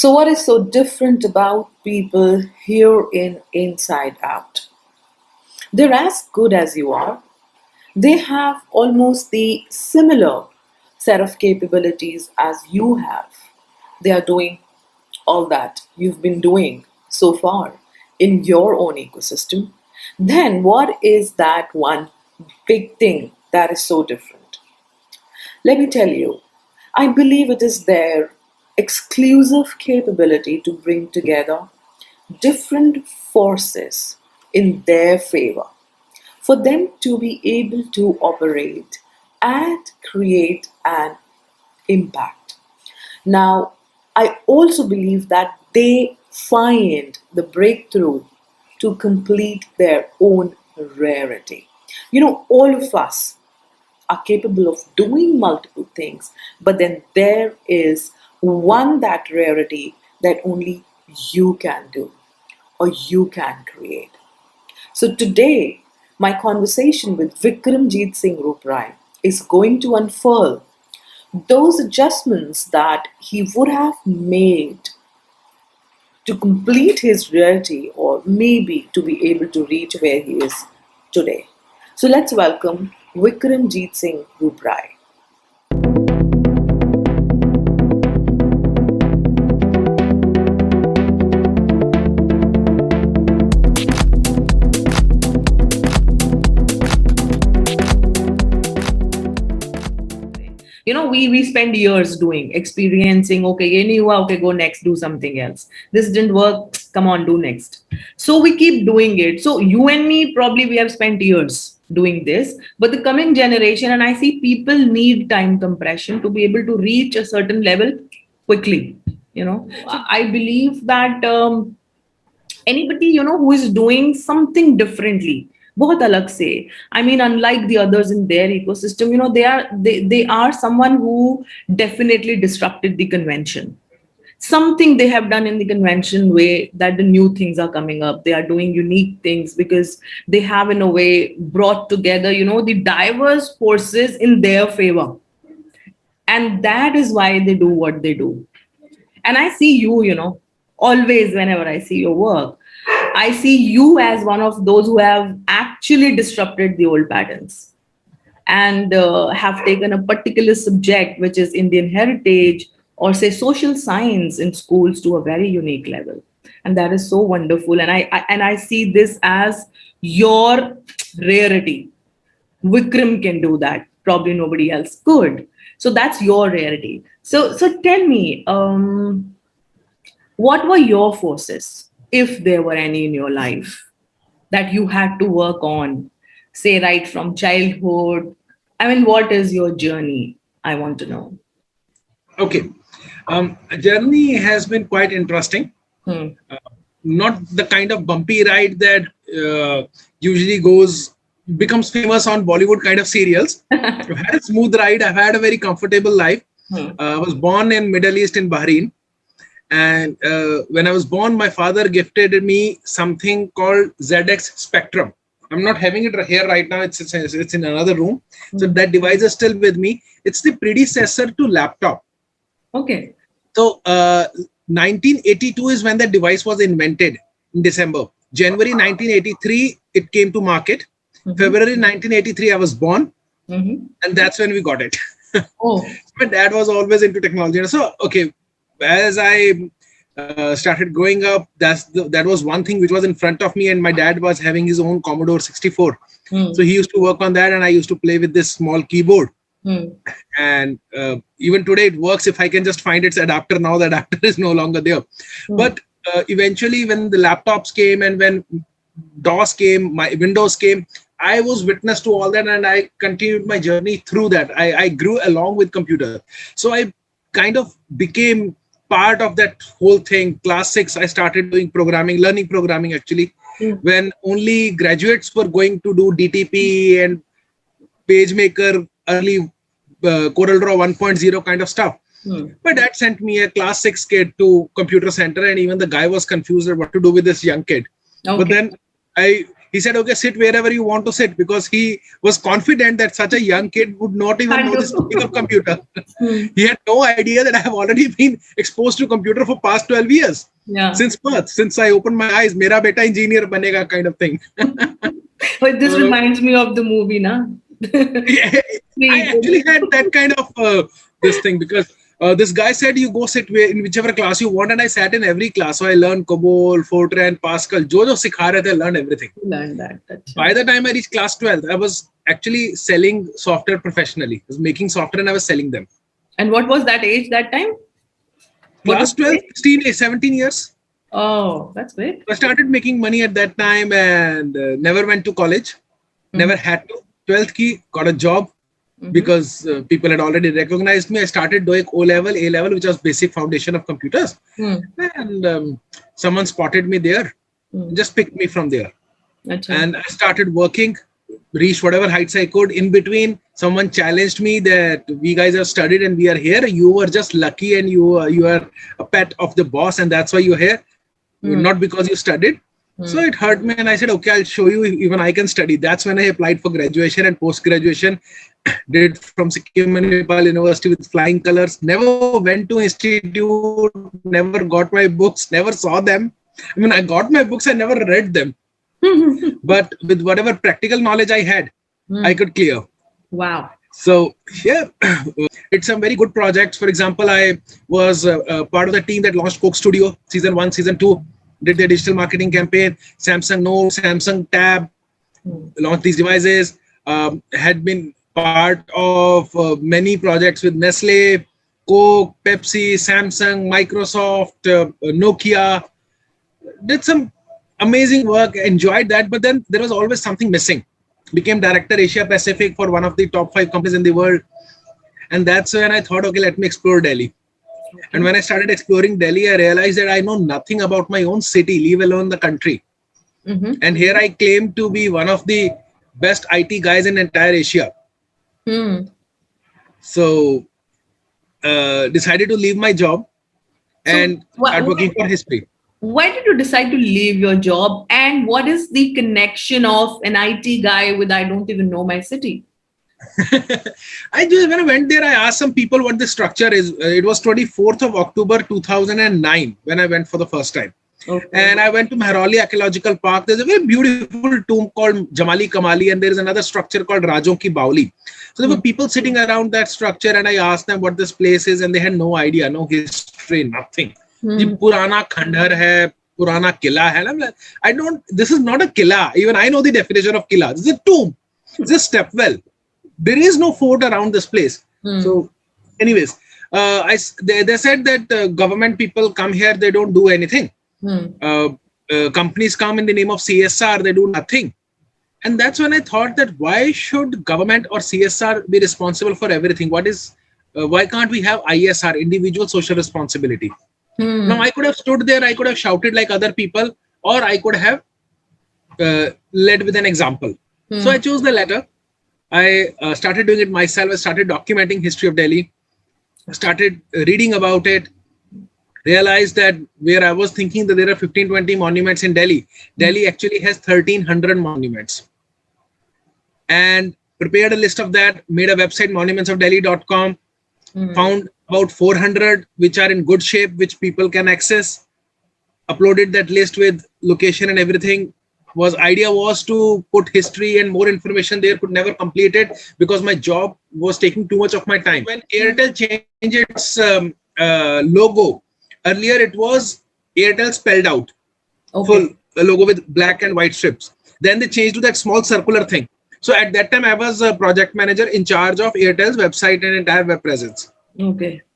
So, what is so different about people here in Inside Out? They're as good as you are. They have almost the similar set of capabilities as you have. They are doing all that you've been doing so far in your own ecosystem. Then, what is that one big thing that is so different? Let me tell you, I believe it is their exclusive capability to bring together different forces in their favor for them to be able to operate and create an impact. Now, I also believe that they find the breakthrough to complete their own rarity. All of us are capable of doing multiple things, but then there is one that rarity that only you can do or you can create. So today, my conversation with Vikramjit Singh Ruprai is going to unfurl those adjustments that he would have made to complete his reality or maybe to be able to reach where he is today. So let's welcome Vikramjit Singh Ruprai. We spend years doing, experiencing, okay, ye nahi hua, okay, go next, do something else. This didn't work, come on, do next. So we keep doing it. So you and me, probably we have spent years doing this, but the coming generation, and I see people need time compression to be able to reach a certain level quickly. So I believe that anybody who is doing something differently, बहुत अलग से, I mean, unlike the others in their ecosystem, they are someone who definitely disrupted the convention. Something they have done in the convention way, that the new things are coming up. They are doing unique things because they have in a way brought together the diverse forces in their favor, and that is why they do what they do. And I see you, always whenever I see your work, I see you as one of those who have actually disrupted the old patterns and have taken a particular subject, which is Indian heritage or say social science in schools to a very unique level. And that is so wonderful. And I see this as your rarity. Vikram can do that. Probably nobody else could. So that's your rarity. So tell me, what were your forces, if there were any in your life, that you had to work on, say, right from childhood? I mean, what is your journey? I want to know. Okay. Journey has been quite interesting. Hmm. Not the kind of bumpy ride that usually becomes famous on Bollywood kind of serials. I've had a smooth ride. I've had a very comfortable life. I was born in Middle East in Bahrain. And when I was born, my father gifted me something called ZX Spectrum. I'm not having it here right now. It's in another room. So that device is still with me. It's the predecessor to laptop. Okay. So 1982 is when that device was invented in December. January 1983, it came to market. February 1983, I was born. And that's when we got it. Oh. My dad was always into technology. So, okay, as I started growing up, that was one thing which was in front of me, and my dad was having his own Commodore 64. So he used to work on that, and I used to play with this small keyboard. And even today it works if I can just find its adapter. Now the adapter is no longer there. But eventually when the laptops came and when DOS came, my Windows came, I was witness to all that, and I continued my journey through that. I grew along with computer. So I kind of became part of that whole thing. Class 6, I started doing programming, learning programming actually, when only graduates were going to do DTP and PageMaker, early CorelDRAW 1.0 kind of stuff. My dad sent me a class 6 kid to computer center, and even the guy was confused at what to do with this young kid. Okay. But then I he said, okay, sit wherever you want to sit, because he was confident that such a young kid would not even know this topic of computer. He had no idea that I have already been exposed to computer for past 12 years. Yeah. Since birth, since I opened my eyes, mera beta engineer banega kind of thing. But this reminds me of the movie, na? I actually had that kind of this thing, because this guy said you go sit in whichever class you want, and I sat in every class. So I learned COBOL, Fortran, Pascal. Jo sikha rahe the, I learned everything. Learned that. That's By the time I reached class 12, I was actually selling software professionally. I was making software and I was selling them. And what was that age that time? Class 12, 16, 17 years. Oh, that's great. I started making money at that time and never went to college. Never had to. 12th ki, got a job. Because people had already recognized me. I started doing O-level, A-level, which was basic foundation of computers. And someone spotted me there, just picked me from there. And I started working, reached whatever heights I could. In between, someone challenged me that we guys have studied and we are here. You were just lucky and you are a pet of the boss, and that's why you're here, not because you studied. So it hurt me, and I said, okay, I'll show you even I can study. That's when I applied for graduation and post-graduation. Did from Sikkim Manipal University with flying colors. Never went to institute, never got my books, never saw them. I mean, I got my books, I never read them. But with whatever practical knowledge I had, I could clear. Wow. So yeah, it's some very good projects. For example, I was part of the team that launched Coke Studio season 1, season 2. Did their digital marketing campaign. Samsung Note, Samsung Tab, launched these devices. Had been part of many projects with Nestle, Coke, Pepsi, Samsung, Microsoft, Nokia. Did some amazing work, enjoyed that, but then there was always something missing. Became director Asia Pacific for one of the top 5 companies in the world. And that's when I thought, okay, let me explore Delhi. And when I started exploring Delhi, I realized that I know nothing about my own city, leave alone the country. And here I claim to be one of the best IT guys in entire Asia. So decided to leave my job and start working for history. Why did you decide to leave your job? And what is the connection of an IT guy with I don't even know my city? When I went there, I asked some people what the structure is. It was 24th of October 2009 when I went for the first time. And I went to Mehrauli Archaeological Park. There's a very beautiful tomb called Jamali Kamali, and there is another structure called Rajon Ki Baoli. So there were people sitting around that structure, and I asked them what this place is, and they had no idea, no history, nothing. Purana Khandar hai, Purana Killa hai. I don't, this is not a Killa. Even I know the definition of Killa. This is a tomb. It's a step well. There is no fort around this place. So anyways, they said that government people come here, they don't do anything. Companies come in the name of CSR, they do nothing. And that's when I thought that why should government or CSR be responsible for everything? Why can't we have ISR, individual social responsibility? Now I could have stood there, I could have shouted like other people, or I could have led with an example. So I chose the latter. I started doing it myself. I started documenting history of Delhi. I started reading about it. Realized that where I was thinking that there are 15-20 monuments in Delhi, Delhi actually has 1,300 monuments. And prepared a list of that, made a website, monumentsofdelhi.com, found about 400 which are in good shape, which people can access, uploaded that list with location and everything. Idea was to put history and more information there, could never complete it because my job was taking too much of my time. When Airtel changed its logo, earlier it was Airtel spelled out, full logo with black and white strips. Then they changed to that small circular thing. So at that time, I was a project manager in charge of Airtel's website and entire web presence.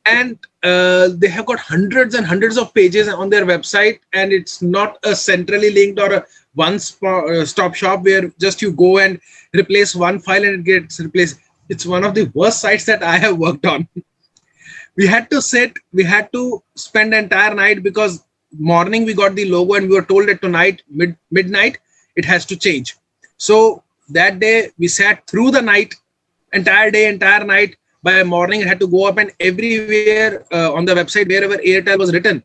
And they have got hundreds and hundreds of pages on their website, and it's not a centrally linked or a one-stop shop where just you go and replace one file and it gets replaced. It's one of the worst sites that I have worked on. We had to spend the entire night because morning we got the logo and we were told that tonight, midnight, it has to change. So that day we sat through the night, entire night. By morning, it had to go up, and everywhere on the website, wherever Airtel was written,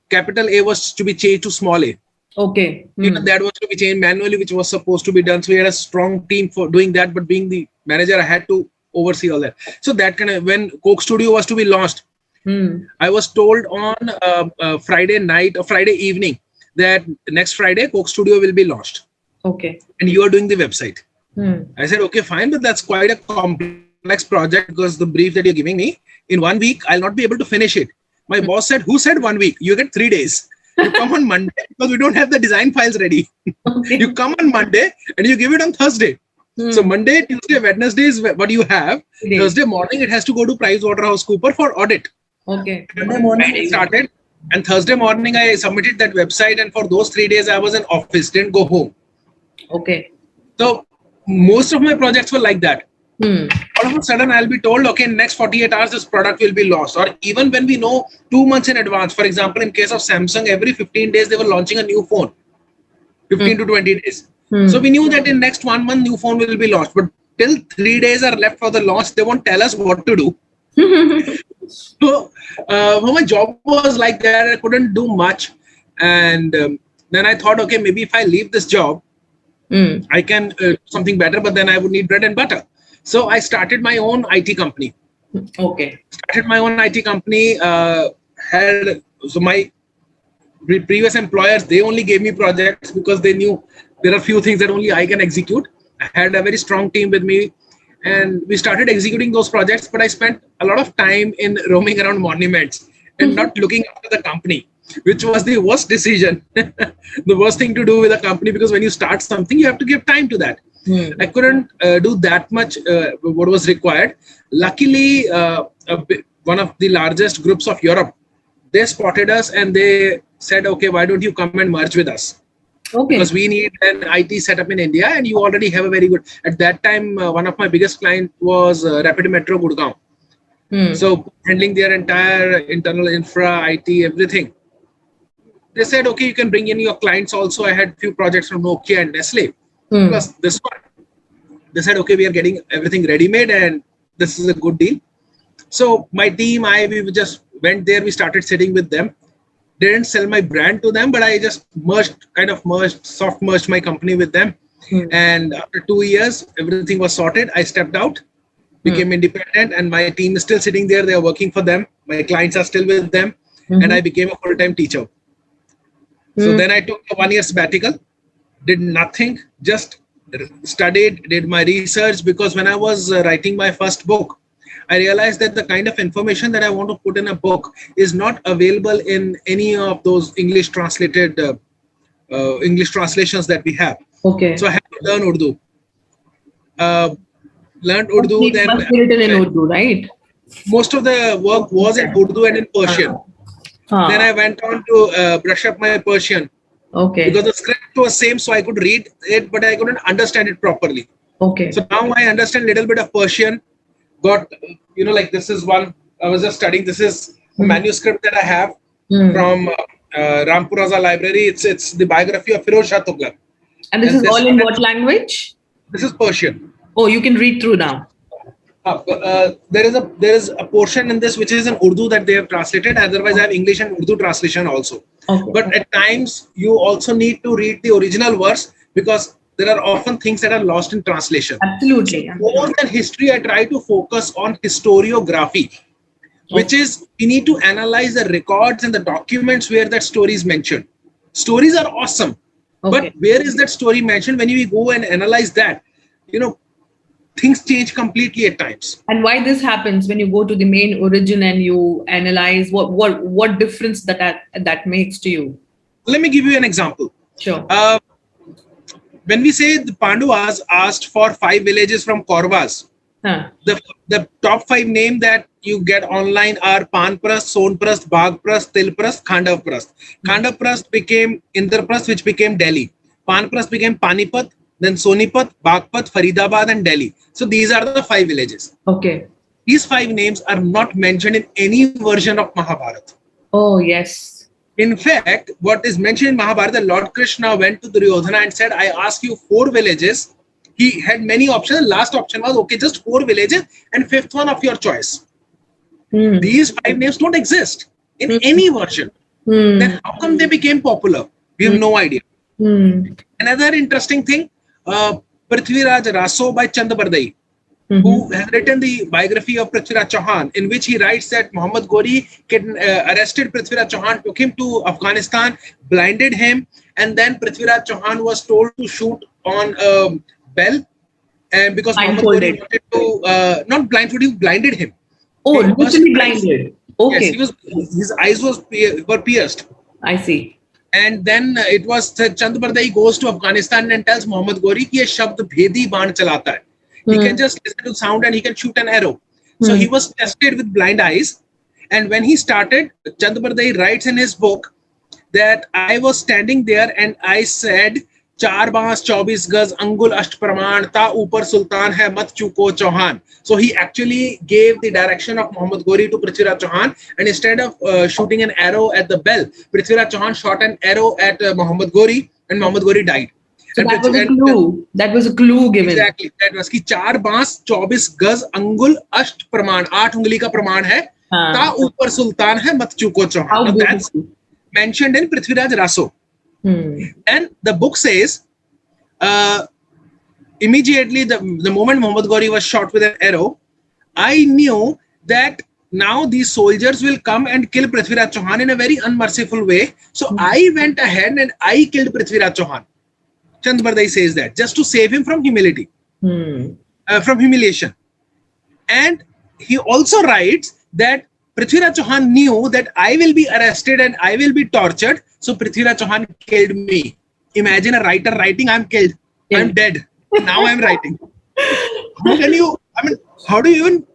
capital A was to be changed to small a. Okay. That was to be changed manually, which was supposed to be done. So we had a strong team for doing that. But being the manager, I had to oversee all that. So that kind of, when Coke Studio was to be launched, I was told on Friday night or Friday evening that next Friday Coke Studio will be launched. Okay. And you are doing the website. I said, okay, fine, but that's quite a complex project because the brief that you're giving me, in 1 week, I'll not be able to finish it. My boss said, who said 1 week? You get 3 days. You come on Monday because we don't have the design files ready. Okay. You come on Monday and you give it on Thursday. So Monday, Tuesday, Wednesday is what you have. Thursday morning, it has to go to PricewaterhouseCoopers for audit. Okay. Monday morning I started, and Thursday morning I submitted that website, and for those 3 days I was in office, didn't go home. Okay. So most of my projects were like that. All of a sudden I'll be told, okay, in next 48 hours this product will be launched. Or even when we know 2 months in advance, for example, in case of Samsung, every 15 days they were launching a new phone, 15 to 20 days. So we knew that in next 1 month new phone will be launched, but till 3 days are left for the launch, they won't tell us what to do. So my job was like that. I couldn't do much. And then I thought, okay, maybe if I leave this job, I can do something better, but then I would need bread and butter. So I started my own IT company. Okay. Started my own IT company. So my previous employers, they only gave me projects because they knew there are few things that only I can execute. I had a very strong team with me, and we started executing those projects. But I spent a lot of time in roaming around monuments and not looking after the company, which was the worst decision. The worst thing to do with a company, because when you start something, you have to give time to that. I couldn't do that much what was required. Luckily, one of the largest groups of Europe, they spotted us and they said, okay, why don't you come and merge with us? Okay. Because we need an IT setup in India, and you already have a very good. At that time, one of my biggest client was Rapid Metro Gurgaon. So handling their entire internal infra, IT, everything. They said, okay, you can bring in your clients also. I had few projects from Nokia and Nestle. Plus this one. They said, okay, we are getting everything ready-made and this is a good deal. So my team, we just went there. We started sitting with them. Didn't sell my brand to them, but I just soft merged my company with them. And after 2 years, everything was sorted. I stepped out, became independent, and my team is still sitting there. They are working for them. My clients are still with them, and I became a full-time teacher. So then I took a 1 year sabbatical, did nothing, just studied, did my research, because when I was writing my first book, I realized that the kind of information that I want to put in a book is not available in any of those English translated English translations that we have. Okay. So I had to learn Urdu. Learned Urdu, It must be written in Urdu, right? Most of the work was in Urdu and in Persian. Then I went on to brush up my Persian. Okay. Because the script was same, so I could read it, but I couldn't understand it properly. Okay. So now I understand a little bit of Persian. Got, like this is one, I was just studying. This is a manuscript that I have from Rampuraza Library. It's the biography of Firoz Shah Tughlaq. And this is all in what language? This is Persian. Oh, you can read through now. There is a portion in this which is in Urdu that they have translated. Otherwise, I have English and Urdu translation also. Okay. But at times, you also need to read the original verse, because there are often things that are lost in translation. Absolutely. More than history, I try to focus on historiography, which is we need to analyze the records and the documents where that story is mentioned. Stories are awesome, but where is that story mentioned? When you go and analyze that, things change completely at times. And why this happens when you go to the main origin and you analyze what difference that makes to you? Let me give you an example. Sure. When we say the Pandavas asked for 5 villages from Kauravas, the top 5 names that you get online are Panprast, Sonprast, Bagprast, Tilprast, Khandavprast. Khandavprast became Indraprast, which became Delhi. Panprast became Panipat, then Sonipat, Bagpat, Faridabad, and Delhi. So these are the 5 villages. Okay. These 5 names are not mentioned in any version of Mahabharata. Oh, yes. In fact, what is mentioned in Mahabharata, Lord Krishna went to Duryodhana and said, I ask you 4 villages. He had many options. The last option was, okay, just 4 villages and 5th one of your choice. These 5 names don't exist in any version. Then how come they became popular? We have no idea. Hmm. Another interesting thing, Prithviraj Raso by Chand Bardai, who Mhm. has written the biography of Prithviraj Chauhan, in which he writes that Muhammad Ghori arrested Prithviraj Chauhan, took him to Afghanistan, blinded him, and then Prithviraj Chauhan was told to shoot on a bell, and because Muhammad Ghori Blindfolded. wanted to not blindfold, he blinded him. Oh, He burst his literally eyes. blinded. Yes, Okay, he was. His eyes were pierced. I see. And then it was Chand Bardai goes to Afghanistan and tells Muhammad Ghori कि ये शब्द भेदी बाण चलाता है. He can Hmm. just listen to sound and he can shoot an arrow. So Hmm. he was tested with blind eyes. And when he started, Chand Bardai writes in his book that I was standing there and I said, चार बांस 24 गज अंगुल अष्ट प्रमाण ता ऊपर सुल्तान है मत चूको Chauhan. So he actually gave the direction of Muhammad Ghori to Prithviraj Chauhan, and instead of shooting an arrow at the bell, Prithviraj Chauhan shot an arrow at Muhammad Ghori, and Muhammad Ghori died. So And that was a clue. That was a clue given. exactly that was कि चार बांस 24 गज अंगुल अष्ट प्रमाण 8 उंगली का प्रमाण है ता ऊपर सुल्तान है मत चूको Chauhan. How Now that's beautiful. mentioned in Prithviraj Raso. And the book says immediately the moment Muhammad Ghori was shot with an arrow, I knew that now these soldiers will come and kill Prithviraj Chauhan in a very unmerciful way. So I went ahead and I killed Prithviraj Chauhan. Chand Bardai says that just to save him from humility, from humiliation. And he also writes that Prithviraj Chauhan knew that I will be arrested and I will be tortured. So Prithviraj Chauhan killed me. Imagine a writer writing, I'm killed. I'm dead. Now I'm writing. How can you, how do you even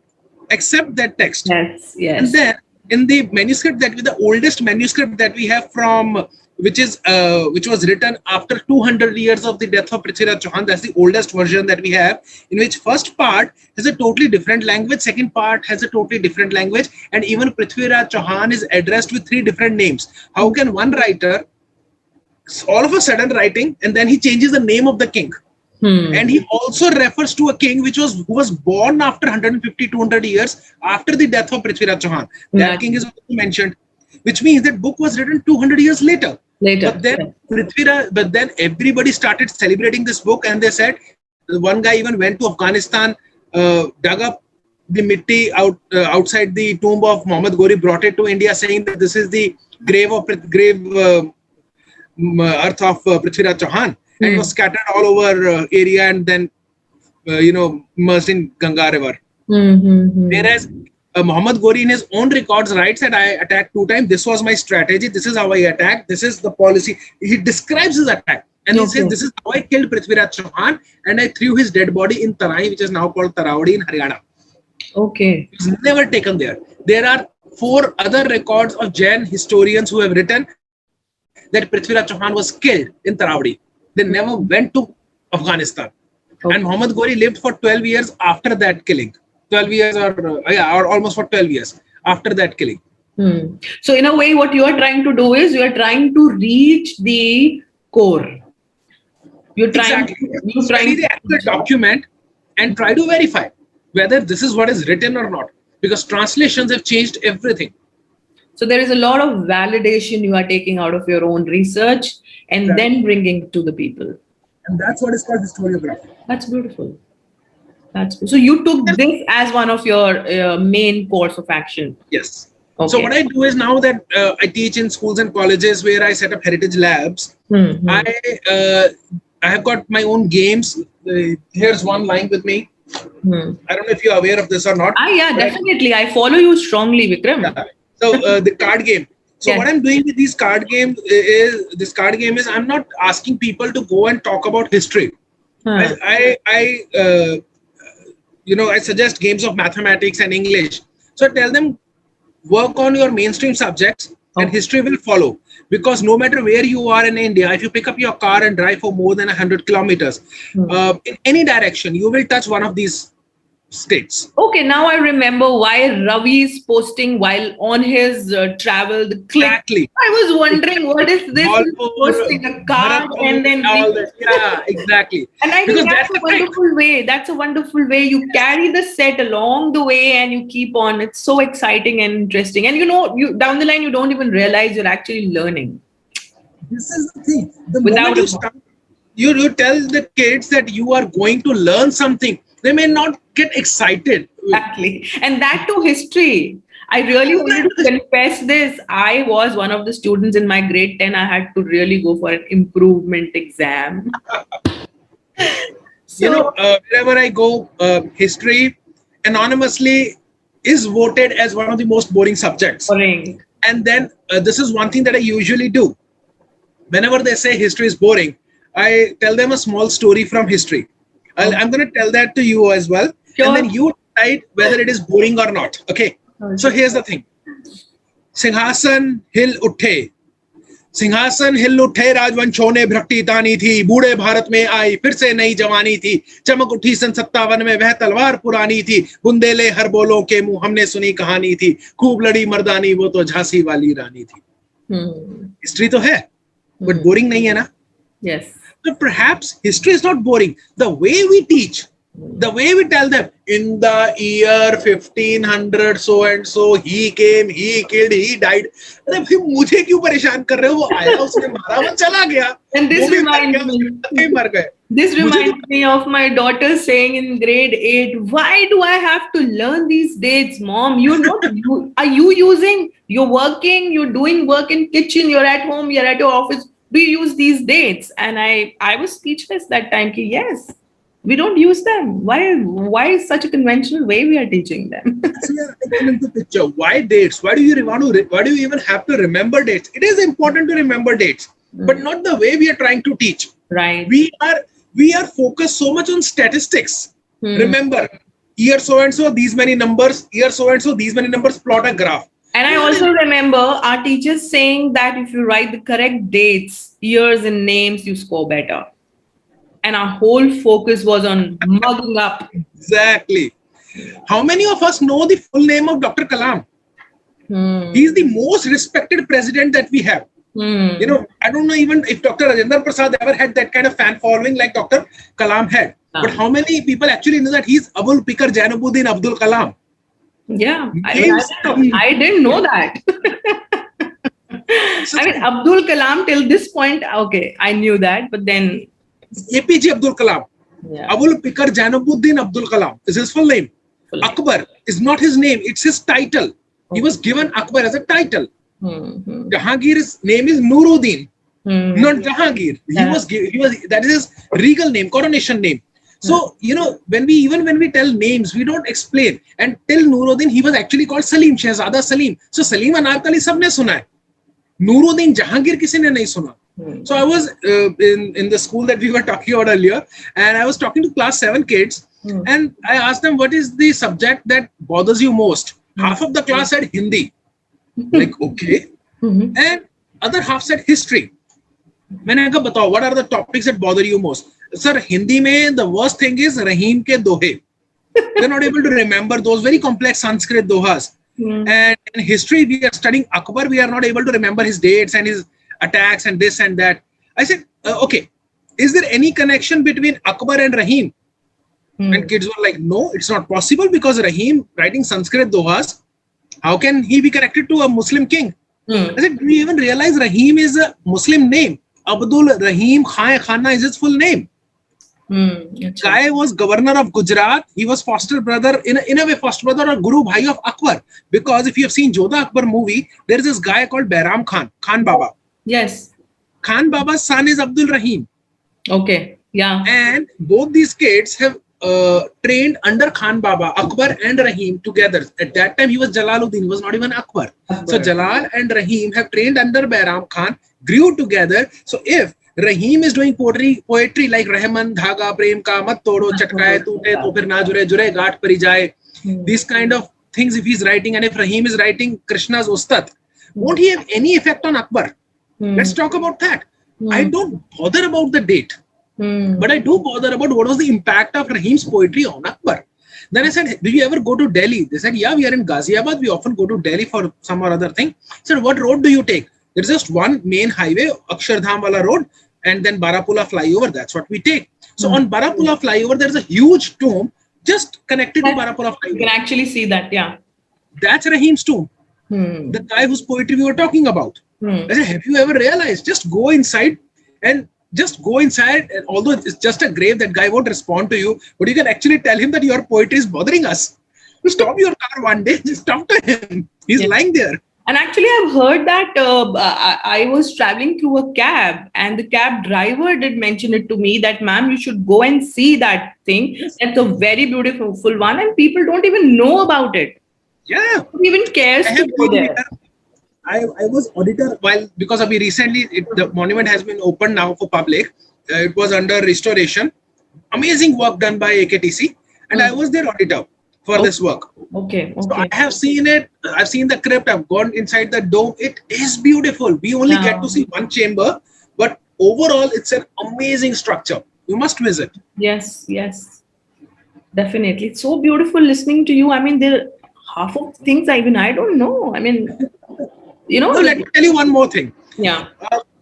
accept that text? Yes, yes. And then in the manuscript the oldest manuscript that we have from, which was written after 200 years of the death of Prithviraj Chauhan, that's the oldest version that we have, in which first part has a totally different language, second part has a totally different language, and even Prithviraj Chauhan is addressed with 3 different names. How can one writer all of a sudden writing and then he changes the name of the king? And he also refers to a king who was born after 150-200 years after the death of Prithviraj Chauhan. That king is also mentioned, which means that book was written 200 years later. But then everybody started celebrating this book, and they said one guy even went to Afghanistan, dug up the mitti outside the tomb of Muhammad Ghori, brought it to India, saying that this is the grave earth of Prithviraj Chauhan, and was scattered all over area and then immersed in Ganga river. Whereas Muhammad Ghori in his own records writes that I attacked 2 times. This was my strategy. This is how I attacked. This is the policy. He describes his attack. And he says, this is how I killed Prithviraj Chauhan, and I threw his dead body in Tarai, which is now called Tarawadi in Haryana. Okay. It's never taken there. There are 4 other records of Jain historians who have written that Prithviraj Chauhan was killed in Tarawadi. They never went to Afghanistan. Okay. And Muhammad Ghori lived for 12 years after that killing. 12 years or almost for 12 years after that killing. So in a way, what you are trying to do is you are trying to reach the core. You're trying to study the actual document and try to verify whether this is what is written or not. Because translations have changed everything. So there is a lot of validation you are taking out of your own research and then bringing it to the people. And that's what is called historiography. That's beautiful. So you took this as one of your main course of action. Yes. Okay. So what I do is now that I teach in schools and colleges where I set up heritage labs, I have got my own games. Here's one lying with me. I don't know if you're aware of this or not. Yeah, definitely. I follow you strongly, Vikram. Yeah. So the card game. So what I'm doing with these card games is I'm not asking people to go and talk about history. I suggest games of mathematics and English. So I tell them, work on your mainstream subjects and history will follow. Because no matter where you are in India, if you pick up your car and drive for more than 100 kilometers, in any direction, you will touch one of these states. Okay, now I remember why Ravi is posting while on his travel. Exactly. I was wondering, what is this? Posting a card and then all that. Yeah, exactly. And I think that's a wonderful way. That's a wonderful way. You carry the set along the way and you keep on. It's so exciting and interesting. And you down the line, you don't even realize you're actually learning. This is the thing. The Without moment a you start, you tell the kids that you are going to learn something, they may not get excited. exactly. And that too, history. I really wanted to confess this. I was one of the students in my grade 10. I had to really go for an improvement exam. So Wherever I go, history anonymously is voted as one of the most boring subjects. boring. And then this is one thing that I usually do. Whenever they say history is boring, I tell them a small story from history. I'm going to tell that to you as well. Sure. And then you decide whether it is boring or not. Okay. So here's the thing. सिंहासन हिल उठे, सिंहासन हिल उठे, राजवंशों ने भ्रष्टी तानी थी, बूढ़े भारत में आई फिर से नई जवानी थी, चमक उठी सन 57 में वह तलवार पुरानी थी, बुंदेले हर बोलों के मुंह हमने सुनी कहानी थी, खूब लड़ी मर्दानी वो तो झांसी वाली रानी थी. हिस्ट्री तो है, बट बोरिंग नहीं है ना. Yes. So perhaps history is not boring. The way we teach, the way we tell them, in the year 1500 so and so he came, he killed, he died. अरे फिर मुझे क्यों परेशान कर रहे हो? वो आया, उसने मारा, वो चला गया. And this reminds me. मर गए. This reminds me of my daughter saying in grade 8, why do I have to learn these dates, mom? Are you using, you're working, you're doing work in kitchen, you're at home, you're at your office. Do you use these dates? And I was speechless that time. Yes, we don't use them. Why is such a conventional way we are teaching them? So I come into picture. Why dates? Why do you even have to remember dates? It is important to remember dates, but not the way we are trying to teach. Right. We are focused so much on statistics. Remember, year so and so, these many numbers, year so and so, these many numbers, plot a graph. And I also remember our teachers saying that if you write the correct dates, years, and names, you score better. And our whole focus was on mugging up. Exactly. How many of us know the full name of Dr. Kalam? He is the most respected president that we have. I don't know even if Dr. Rajendra Prasad ever had that kind of fan following like Dr. Kalam had. But how many people actually know that he's Abul Pikar Jainuddin Abdul Kalam? Yeah, I didn't know that. I mean, Abdul Kalam till this point, okay, I knew that, but then APJ Abdul Kalam. Yeah. Abul Pikar Jainuddin Abdul Kalam is his full name. Akbar is not his name, it's his title. Okay. He was given Akbar as a title. Jahangir's name is Nuruddin, not Jahangir. That is his regal name, coronation name. So, when we tell names, we don't explain. And till Nuruddin, he was actually called Salim, Shehzada Salim. So, Salim Anarkali sabne suna hai. Nuruddin Jahangir kisi ne nahi suna. So, I was in the school that we were talking about earlier, and I was talking to class 7 kids, and I asked them, what is the subject that bothers you most? Half of the class said Hindi. Like, okay. And other half said history. मैंने कहा बताओ, what are the topics that bother you most? Sir, Hindi में the worst thing is Rahim के दोहे. They're not able to remember those very complex Sanskrit dohas. And in history, we are studying Akbar. We are not able to remember his dates and his attacks and this and that. I said, okay, is there any connection between Akbar and Rahim? And kids were like, no, it's not possible because Rahim writing Sanskrit dohas, how can he be connected to a Muslim king? I said, do you even realize Rahim is a Muslim name? Abdul Rahim Khana is his full name. Guy was governor of Gujarat. He was foster brother, in a way, foster brother or Guru Bhai of Akbar. Because if you have seen Jodha Akbar movie, there is this guy called Behram Khan, Khan Baba. Yes. Khan Baba's son is Abdul Rahim. Okay. Yeah. And both these kids have trained under Khan Baba, Akbar and Rahim together. At that time, he was Jalaluddin, he was not even Akbar. So Jalal and Rahim have trained under Behram Khan, grew together. So if Rahim is doing poetry like Rahman, Dhaga, Prem Ka, Mat Todo, Chatkaye, Tute, To Phir Na Jure, Jure, Gaat Pari Jaye. These kind of things if he's writing, and if Rahim is writing Krishna's Ustad, won't he have any effect on Akbar? Let's talk about that. I don't bother about the date. But I do bother about what was the impact of Rahim's poetry on Akbar. Then I said, do you ever go to Delhi? They said, yeah, we are in Ghaziabad. We often go to Delhi for some or other thing. I said, what road do you take? There's just one main highway, Akshardham Wala Road, and then Barapula flyover. That's what we take. So on Barapula flyover, there's a huge tomb just connected to Barapula flyover. You can actually see that, yeah. That's Rahim's tomb. The guy whose poetry we were talking about. I said, have you ever realized? Just go inside and just go inside. And although it's just a grave, that guy won't respond to you, but you can actually tell him that your poetry is bothering us. You stop your car one day, just talk to him. He's lying there. And actually, I've heard that I was traveling through a cab, and the cab driver did mention it to me that, ma'am, you should go and see that thing. Yes. That's a very beautiful one, and people don't even know about it. Yeah. Who even cares I to have go been there? here. I was auditor while, because of recently the monument has been opened now for public. It was under restoration. Amazing work done by AKTC, and I was their auditor for this work. Okay. So I have seen it. I've seen the crypt. I've gone inside the dome. It is beautiful. We only get to see one chamber, but overall, it's an amazing structure. You must visit. Yes, definitely. It's so beautiful listening to you. I mean, there half of the things I don't know. I mean, Now, let me tell you one more thing. Yeah.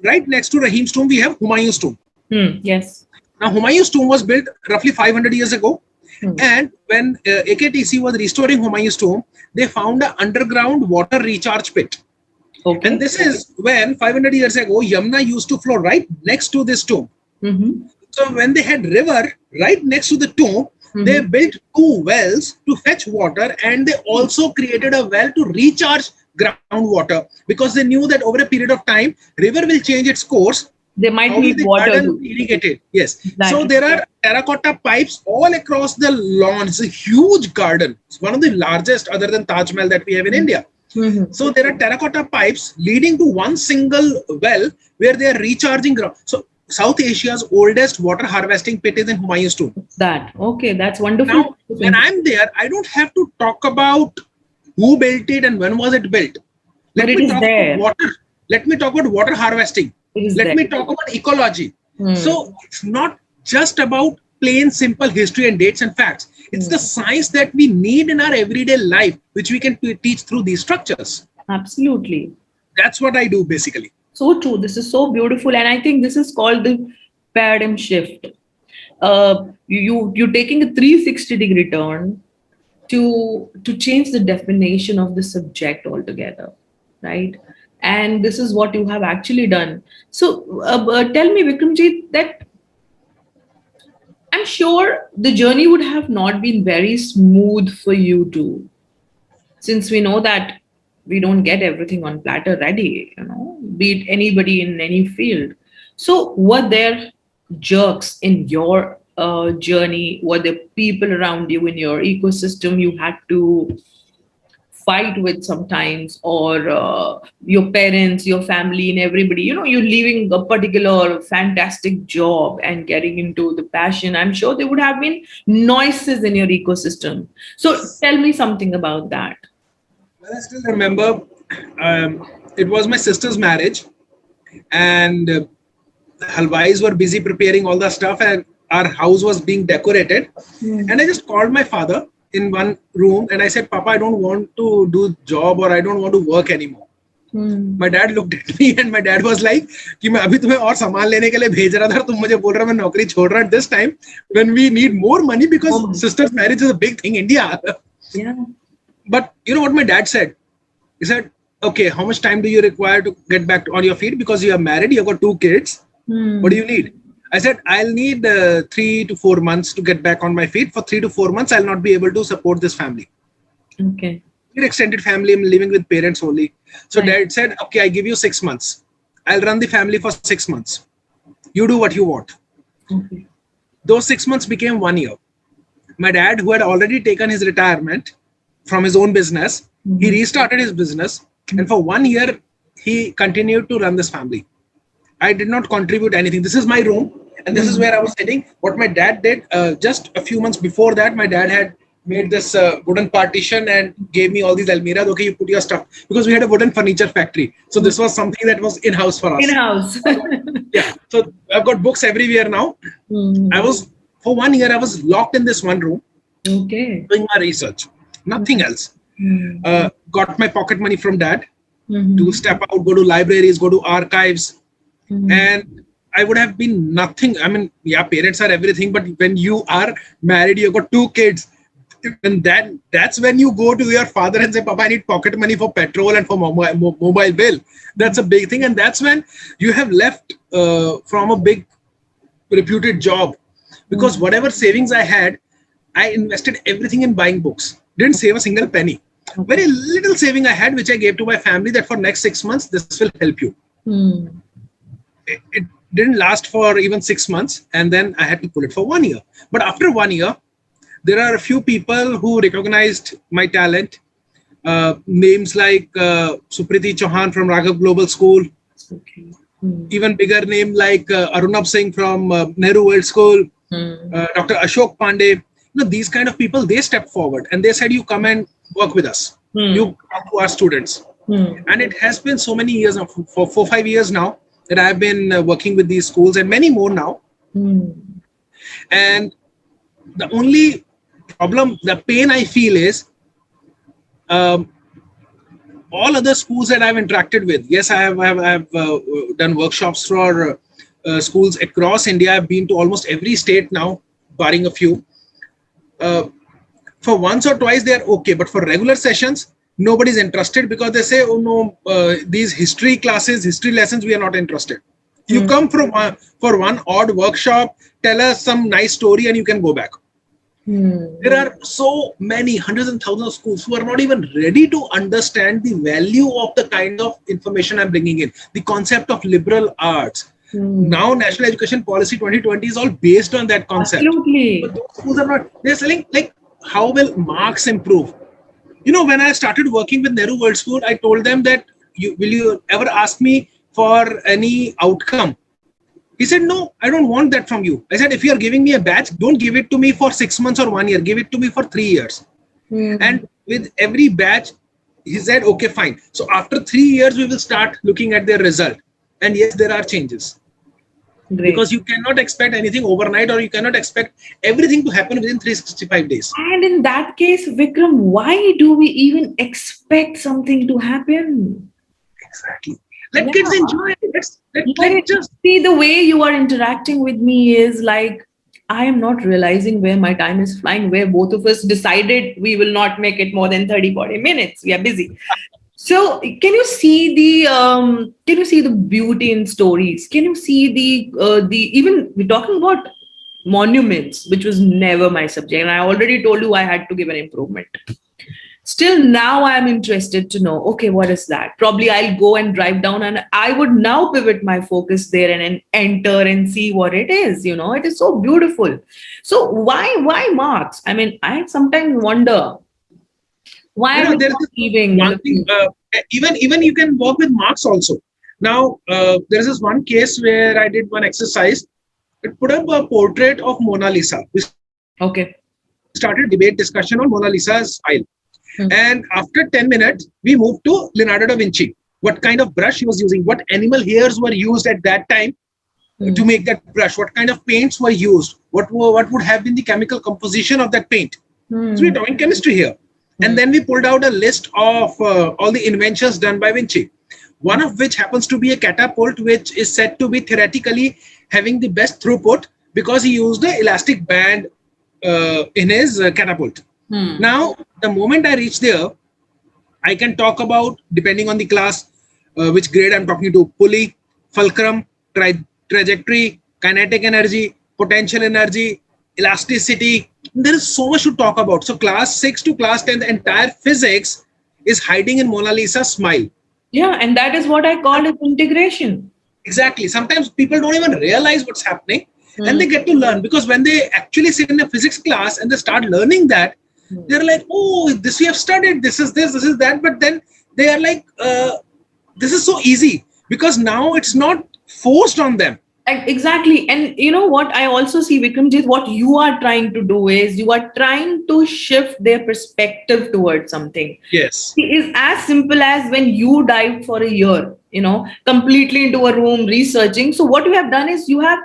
Right next to Rahim's tomb, we have Humayun's tomb. Yes. Now, Humayun's tomb was built roughly 500 years ago. And when AKTC was restoring Humayun's tomb, they found an underground water recharge pit. Okay. And this is when 500 years ago, Yamuna used to flow right next to this tomb. So when they had river right next to the tomb, they built 2 wells to fetch water, and they also created a well to recharge groundwater, because they knew that over a period of time, river will change its course. They might need water to irrigated. Yes. So there are terracotta pipes all across the lawn. It's a huge garden. It's one of the largest other than Taj Mahal that we have in India. So there are terracotta pipes leading to one single well where they are recharging ground. So South Asia's oldest water harvesting pit is in Humayun's tomb. Okay, that's wonderful. Now, when I'm there, I don't have to talk about who built it and when was it built. Let me talk about water. Let me talk about water harvesting. Let me talk about ecology. So it's not just about plain simple history and dates and facts. It's the science that we need in our everyday life, which we can teach through these structures. Absolutely. That's what I do basically. So true. This is so beautiful. And I think this is called the paradigm shift. You're taking a 360-degree turn to change the definition of the subject altogether, right? And this is what you have actually done. So tell me, Vikramjit, that I'm sure the journey would have not been very smooth for you too, since we know that we don't get everything on platter ready, be it anybody in any field. So were there jerks in your journey? Were there people around you in your ecosystem you had to fight with sometimes, or your parents, your family, and everybody? You're leaving a particular fantastic job and getting into the passion. I'm sure there would have been noises in your ecosystem. So tell me something about that. Well, I still remember it was my sister's marriage, and halwais were busy preparing all the stuff, and our house was being decorated. And I just called my father in one room and I said, Papa, I don't want to do job, or I don't want to work anymore. My dad looked at me and my dad was like, कि मैं अभी तुम्हें और सामान लेने के लिए भेज रहा था, तुम मुझे बोल रहे हो मैं नौकरी छोड़ रहा हूं at this time when we need more money, because sister's marriage is a big thing in India. Yeah. But you know what my dad said? He said, okay, how much time do you require to get back on your feet? Because you are married, you've got 2 kids. What do you need? I said, I'll need 3 to 4 months to get back on my feet. For 3 to 4 months, I'll not be able to support this family. Okay. Extended family, I'm living with parents only. So Dad said, okay, I give you 6 months. I'll run the family for 6 months. You do what you want. Okay. Those 6 months became 1 year. My dad, who had already taken his retirement from his own business, he restarted his business. And for 1 year, he continued to run this family. I did not contribute anything. This is my room, and this is where I was sitting. What my dad did, just a few months before that, my dad had made this wooden partition and gave me all these almirahs. Okay, you put your stuff, because we had a wooden furniture factory. So this was something that was in-house for us. In-house. Yeah. So I've got books everywhere now. For 1 year, I was locked in this one room. Okay. Doing my research. Nothing else. Got my pocket money from dad to step out, go to libraries, go to archives. And I would have been nothing. I mean, yeah, parents are everything, but when you are married, you've got 2 kids, And that's when you go to your father and say, Papa, I need pocket money for petrol and for mobile bill. That's a big thing. And that's when you have left from a big reputed job, because whatever savings I had, I invested everything in buying books. Didn't save a single penny. Very little saving I had, which I gave to my family, that for next 6 months, this will help you. It didn't last for even 6 months, and then I had to pull it for 1 year. But after 1 year, there are a few people who recognized my talent. Names like Supriti Chauhan from Raghav Global School. Even bigger name like Arunabh Singh from Nehru World School. Dr. Ashok Pandey. These kind of people, they stepped forward and they said, you come and work with us. You come to our students. And it has been so many years now, for 4-5 years now, that I've been working with these schools, and many more now. And the only problem, the pain I feel is all other schools that I've interacted with. Yes, I have done workshops for schools across India. I've been to almost every state now, barring a few. For once or twice, they're okay. But for regular sessions, nobody's interested, because they say, oh no, these history classes, history lessons, we are not interested. You come for one odd workshop, tell us some nice story, and you can go back. There are so many hundreds and thousands of schools who are not even ready to understand the value of the kind of information I'm bringing in, the concept of liberal arts. Now, National Education Policy 2020 is all based on that concept. Absolutely. But those schools are not. They're selling, like, how will marks improve? When I started working with Nehru World School, I told them that, will you ever ask me for any outcome? He said, no, I don't want that from you. I said, if you're giving me a batch, don't give it to me for 6 months or 1 year. Give it to me for 3 years. And with every batch, he said, okay, fine. So after 3 years, we will start looking at their result. And yes, there are changes. Great. Because you cannot expect anything overnight, or you cannot expect everything to happen within 365 days. And in that case, Vikram, why do we even expect something to happen? Exactly. Let kids enjoy it. Let just see, the way you are interacting with me is like, I am not realizing where my time is flying, where both of us decided we will not make it more than 30-40 minutes. We are busy. So can you see the beauty in stories? Can you see the even we're talking about monuments, which was never my subject, and I already told you I had to give an improvement. Still, now I'm interested to know, okay, what is that? Probably I'll go and drive down, and I would now pivot my focus there and enter and see what it is. It is so beautiful. So why marks? I mean, I sometimes wonder why are we not leaving? One thing, even you can work with marks also. Now, there is this one case where I did one exercise. It put up a portrait of Mona Lisa. We started debate discussion on Mona Lisa's smile. And after 10 minutes, we moved to Leonardo da Vinci. What kind of brush he was using, what animal hairs were used at that time to make that brush, what kind of paints were used, what would have been the chemical composition of that paint. So we're talking chemistry here. And then we pulled out a list of all the inventions done by Vinci. One of which happens to be a catapult, which is said to be theoretically having the best throughput because he used the elastic band in his catapult. Now, the moment I reach there, I can talk about, depending on the class, which grade I'm talking to, pulley, fulcrum, trajectory, kinetic energy, potential energy, elasticity. There is so much to talk about. So class 6 to class 10, the entire physics is hiding in Mona Lisa's smile. Yeah, and that is what I call it integration. Exactly. Sometimes people don't even realize what's happening and they get to learn, because when they actually sit in a physics class and they start learning that, they're like, oh, this we have studied, this is that. But then they are like, this is so easy because now it's not forced on them. Exactly. And you know what I also see, Vikramjit, what you are trying to do is you are trying to shift their perspective towards something. Yes. It is as simple as when you dived for a year, completely into a room researching. So what you have done is you have,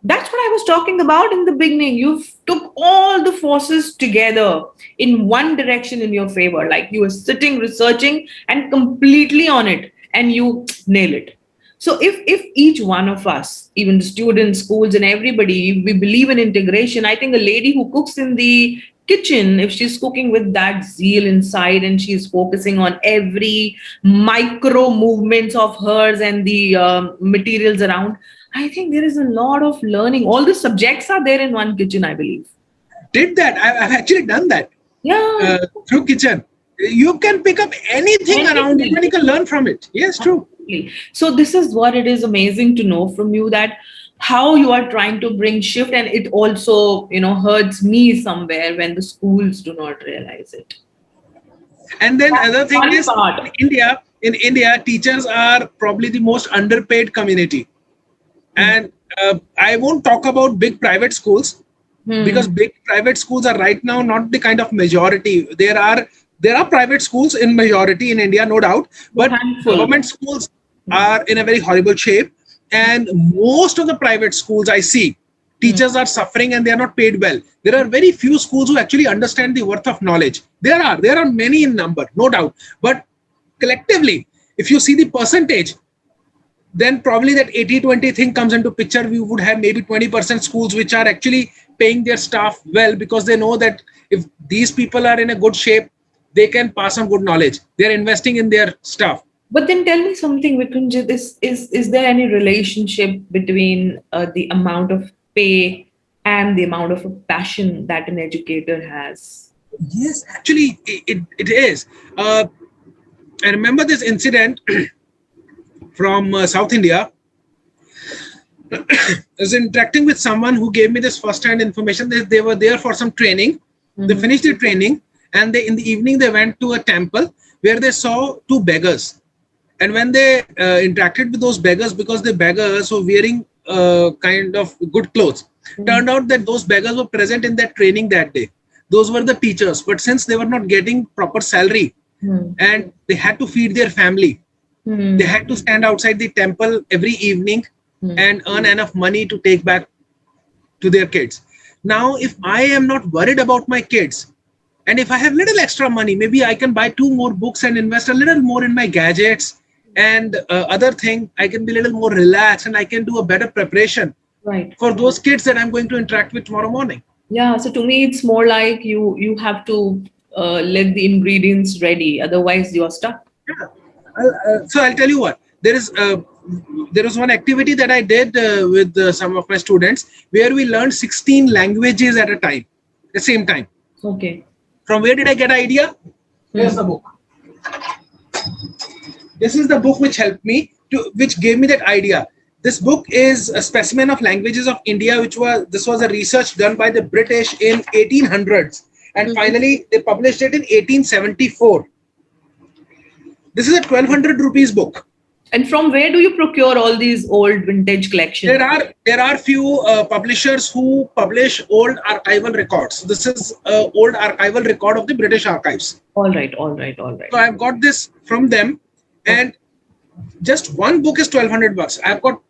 that's what I was talking about in the beginning. You've took all the forces together in one direction in your favor. Like you were sitting, researching and completely on it, and you nail it. So if each one of us, even the students, schools and everybody, we believe in integration, I think a lady who cooks in the kitchen, if she's cooking with that zeal inside and she's focusing on every micro movements of hers and the materials around, I think there is a lot of learning. All the subjects are there in one kitchen, I believe. Did that. I've actually done that Yeah. through kitchen. You can pick up anything around it and you can learn from it. Yes, true. Absolutely. So this is what it is amazing to know from you, that how you are trying to bring shift, and it also, hurts me somewhere when the schools do not realize it. And then That's other the thing funny is, part. in India, teachers are probably the most underpaid community. And I won't talk about big private schools, because big private schools are right now not the kind of majority. There are private schools in majority in India, no doubt, but Handful. government schools are in a very horrible shape. And most of the private schools I see, teachers are suffering and they are not paid well. There are very few schools who actually understand the worth of knowledge. There are many in number, no doubt, but collectively, if you see the percentage, then probably that 80-20 thing comes into picture. We would have maybe 20% schools which are actually paying their staff well, because they know that if these people are in a good shape, they can pass on good knowledge. They're investing in their staff. But then tell me something, Vikramjit, is there any relationship between the amount of pay and the amount of passion that an educator has? Yes, actually, it is. I remember this incident from South India. I was interacting with someone who gave me this first-hand information. They were there for some training. They finished the training, and in the evening they went to a temple where they saw two beggars. And when they interacted with those beggars, because the beggars were wearing kind of good clothes, turned out that those beggars were present in that training that day. Those were the teachers, but since they were not getting proper salary and they had to feed their family, they had to stand outside the temple every evening and earn enough money to take back to their kids. Now, if I am not worried about my kids, and if I have little extra money, maybe I can buy 2 more books and invest a little more in my gadgets and other thing. I can be a little more relaxed and I can do a better preparation Right. for those kids that I'm going to interact with tomorrow morning. Yeah. So to me, it's more like you have to let the ingredients ready. Otherwise, you're stuck. Yeah. So I'll tell you what. There was one activity that I did with some of my students where we learned 16 languages at a time, at the same time. Okay. From where did I get idea? Here's the book. This is the book which helped me which gave me that idea. This book is a specimen of languages of India, this was a research done by the British in 1800s, and finally they published it in 1874. This is a 1200 rupees book. And from where do you procure all these old vintage collections? There are few publishers who publish old archival records. This is an old archival record of the British archives. All right. So I've got this from them, and just one book is 1200 bucks. I've got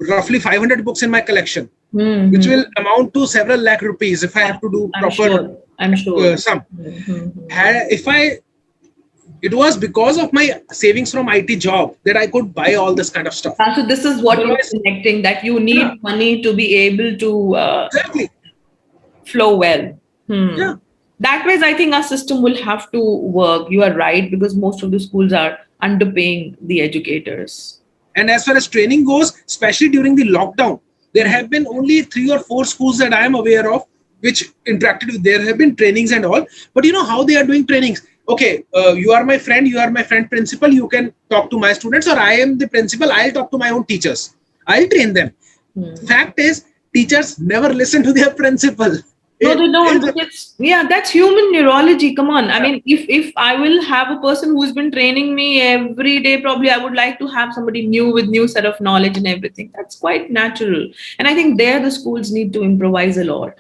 roughly 500 books in my collection, which will amount to several lakh rupees if I have to do proper I'm sure. sum. It was because of my savings from IT job that I could buy all this kind of stuff. So this is what you're connecting, that you need money to be able to Exactly. flow well. Yeah. That way, I think our system will have to work. You are right, because most of the schools are underpaying the educators. And as far as training goes, especially during the lockdown, there have been only 3 or 4 schools that I am aware of which interacted with. There have been trainings and all, but you know how they are doing trainings. Okay, you are my friend principal, you can talk to my students, or I am the principal, I'll talk to my own teachers. I'll train them. Fact is, teachers never listen to their principal. No, they don't. That's human neurology. Come on. I mean, if I will have a person who's been training me every day, probably I would like to have somebody new with new set of knowledge and everything. That's quite natural. And I think there the schools need to improvise a lot.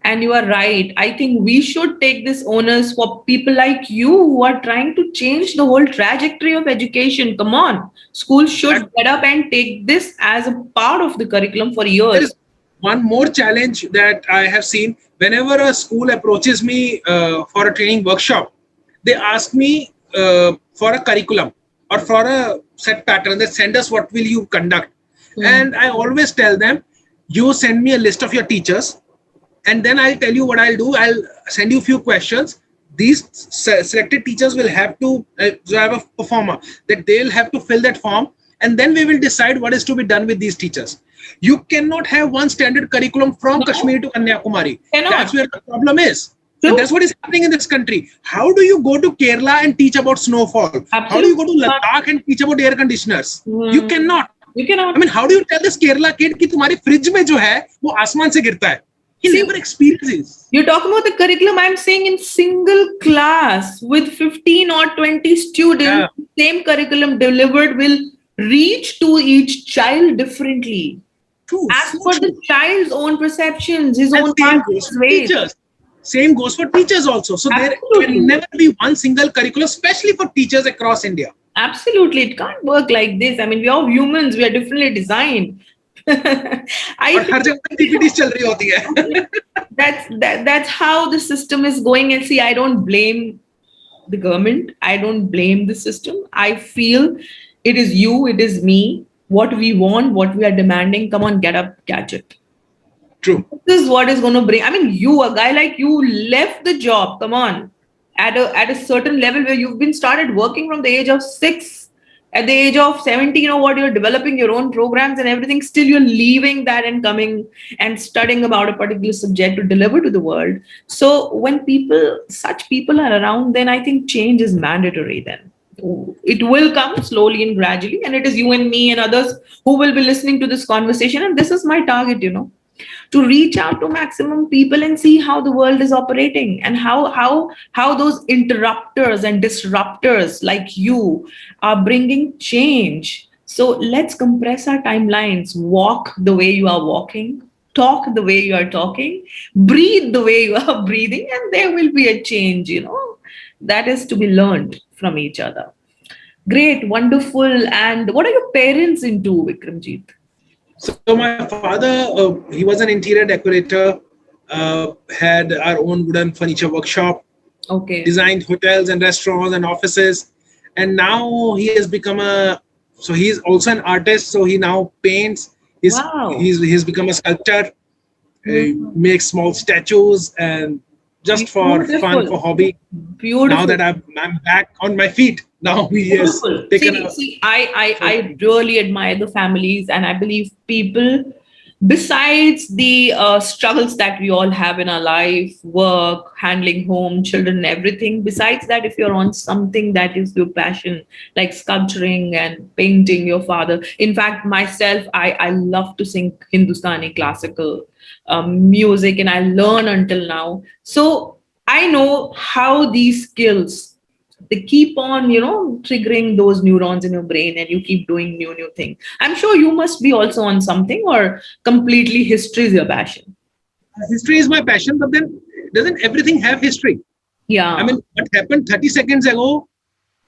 And you are right. I think we should take this onus for people like you who are trying to change the whole trajectory of education. Come on. Schools should get up and take this as a part of the curriculum for years. There is one more challenge that I have seen. Whenever a school approaches me for a training workshop, they ask me for a curriculum or for a set pattern. They send us, what will you conduct? And I always tell them, you send me a list of your teachers. and then I'll tell you what I'll do. I'll send you a few questions. These selected teachers will have to so I have a performer that they'll have to fill that form, and then we will decide what is to be done with these teachers. You cannot have one standard curriculum from No. Kashmir to Kanyakumari. Cannot. That's where the problem is. True. And that's what is happening in this country. How do you go to Kerala and teach about snowfall? How do you go to Absolutely. Ladakh and teach about air conditioners? You cannot. You cannot. I mean, how do you tell this Kerala kid कि तुम्हारे fridge में जो है वो आसमान से गिरता है? He See, never experiences. you're talking about the curriculum. I'm saying in single class with 15 or 20 students, same curriculum delivered will reach to each child differently. True. As So per the true. child's own perceptions, his And own same heart, goes his for ways. teachers. Same goes for teachers also. So there Absolutely. can never be one single curriculum, especially for teachers across India. Absolutely, it can't work like this. I mean, we are humans, we are differently designed. I और हर जगह PPTs चल रही होती है. that's how the system is going. And see, I don't blame the government, I don't blame the system. I feel it is you, it is me, what we want, what we are demanding. Come on, get up, catch it. True. This is what is going to bring. I mean, you, a guy like you, left the job, come on, at a certain level where you've been started working from the age of 6. At the age of 70, you know what, you're developing your own programs and everything. Still, you're leaving that and coming and studying about a particular subject to deliver to the world. So when such people are around, then I think change is mandatory then. It will come slowly and gradually, and it is you and me and others who will be listening to this conversation. And this is my target, to reach out to maximum people and see how the world is operating, and how those interrupters and disruptors like you are bringing change. So let's compress our timelines, walk the way you are walking, talk the way you are talking, breathe the way you are breathing, and there will be a change, that is to be learned from each other. Great, wonderful. And what are your parents into, Vikramjit? So my father, he was an interior decorator, had our own wooden furniture workshop, Okay. designed hotels and restaurants and offices. And now he has become so he's also an artist. So he now paints. Wow. He's become a sculptor. He makes small statues and just for Beautiful. fun, for hobby. Beautiful. Now that I'm back on my feet, now he has Beautiful. taken See, I really admire the families, and I believe people, besides the struggles that we all have in our life, work, handling home, children, everything, besides that, if you're on something that is your passion, like sculpturing and painting, your father. In fact, myself, I love to sing Hindustani classical music, and I learn until now. So I know how these skills, they keep on, triggering those neurons in your brain, and you keep doing new things. I'm sure you must be also on something, or completely history is your passion. history is my passion, but then doesn't everything have history? Yeah. I mean, what happened 30 seconds ago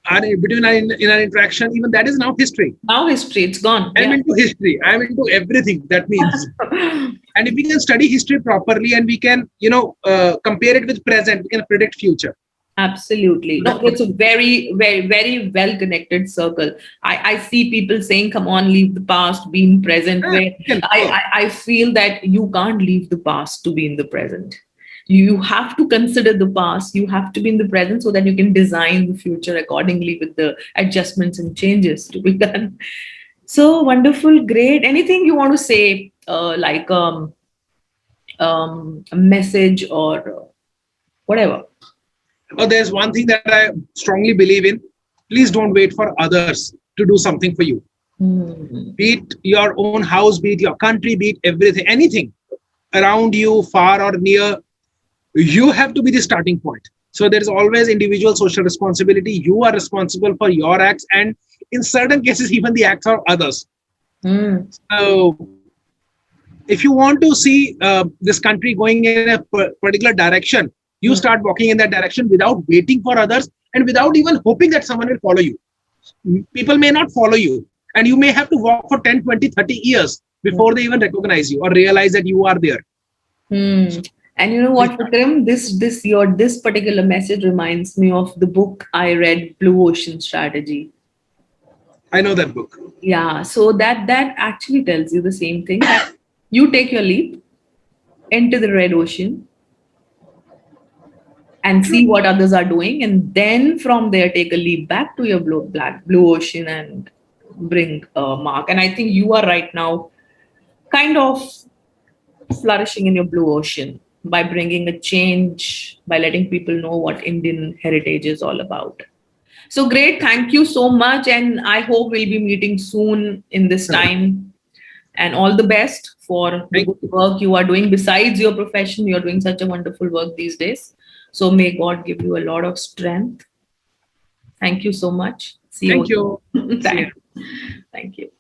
between our interaction, even that is now history. Now history, it's gone. I'm into history. I'm into everything. That means, and if we can study history properly and we can, compare it with present, we can predict future. Absolutely. No, it's a very, very, very well connected circle. I see people saying, come on, leave the past, be in present. Where I feel that you can't leave the past to be in the present. You have to consider the past, you have to be in the present, so that you can design the future accordingly with the adjustments and changes to be done. So wonderful, great. Anything you want to say, like a message or whatever? Oh, there's one thing that I strongly believe in. Please don't wait for others to do something for you. Be it your own house, be it your country, be it everything, anything around you, far or near. You have to be the starting point. So there is always individual social responsibility. You are responsible for your acts, and in certain cases, even the acts of others. So if you want to see this country going in a particular direction, you start walking in that direction without waiting for others and without even hoping that someone will follow you. People may not follow you, and you may have to walk for 10, 20, 30 years before they even recognize you or realize that you are there. And you know what, Vikram, this particular message reminds me of the book I read, Blue Ocean Strategy. I know that book. Yeah, so that actually tells you the same thing. That you take your leap, enter the red ocean and see what others are doing, and then from there take a leap back to your blue ocean and bring a mark. And I think you are right now kind of flourishing in your blue ocean by bringing a change, by letting people know what Indian heritage is all about. So great, thank you so much, and I hope we'll be meeting soon in this time. And all the best for the good work you are doing. Besides your profession, you're doing such a wonderful work these days. So may God give you a lot of strength. Thank you so much. See Thank you. you. Thank you.